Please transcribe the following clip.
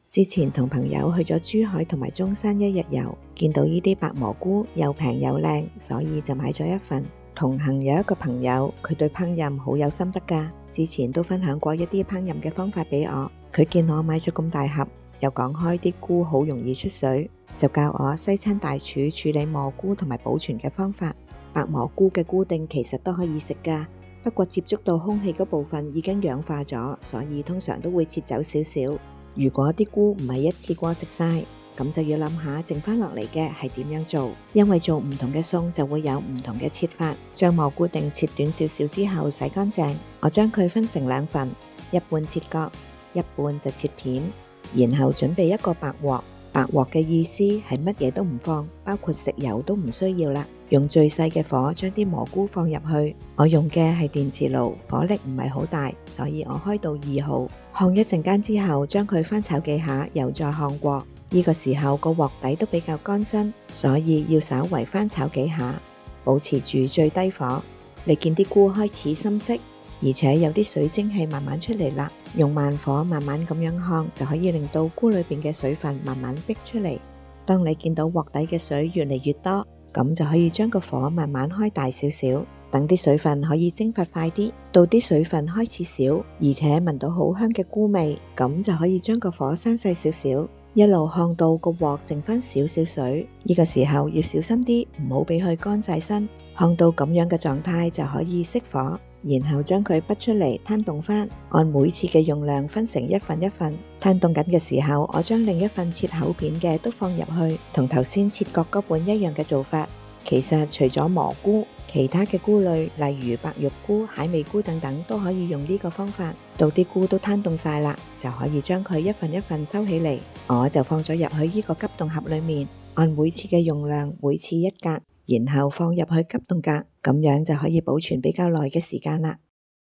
之前同朋友去咗珠海同埋中山一日遊，見到呢啲白蘑菇又平又靚，所以就買咗一份。同行有一個朋友，佢對烹飪好有心得㗎，之前都分享過一啲烹飪嘅方法俾我。佢見我買咗咁大盒，又講開啲菇好容易出水，就教我西餐大廚處理蘑菇同埋保存嘅方法。白蘑菇嘅菇丁其實都可以食㗎，不過接觸到空氣嗰部分已經氧化咗，所以通常都會切走少少。如果啲菇唔係一次過食晒，咁就要諗下剩翻落嚟嘅係點樣做，因為做唔同嘅餸就會有唔同嘅切法。將蘑菇丁切短少少之後洗乾淨，我將佢分成兩份，一半切割，一半就切片，然後準備一個白鑊。白鑊嘅意思係乜嘢都唔放，包括食油都唔需要啦。用最細嘅火將啲蘑菇放入去，我用嘅係電磁爐，火力唔係好大，所以我開到2號。烘一陣間之後，將佢翻炒幾下，又再烘過。呢個時候個鑊底都比較乾身，所以要稍為翻炒幾下，保持住最低火。你見啲菇開始深色，而且有啲水蒸氣慢慢出嚟啦，用慢火慢慢咁樣烘，就可以令到菇裏邊嘅水分慢慢逼出嚟。當你見到鑊底嘅水越嚟越多，咁就可以將個火慢慢開大少少，等啲水分可以蒸發快啲。到啲水分開始少，而且聞到好香嘅菇味，咁就可以將個火閂細少少，一路烘到個鑊剩翻少少水。呢個時候要小心啲，唔好俾佢乾晒身。烘到咁樣嘅狀態就可以熄火，然後將佢拔出嚟攤凍翻，按每次嘅用量分成一份一份。攤凍緊嘅時候，我將另一份切厚片嘅都放入去，同頭先切割嗰半一樣嘅做法。其實除咗蘑菇，其他嘅菇類，例如白玉菇、蟹味菇等等，都可以用呢個方法。到啲菇都攤凍晒啦，就可以將佢一份一份收起嚟。我就放咗入去呢個急凍盒裏面，按每次嘅用量，每次1格，然後放入去急凍格，咁樣就可以保存比較耐嘅時間啦。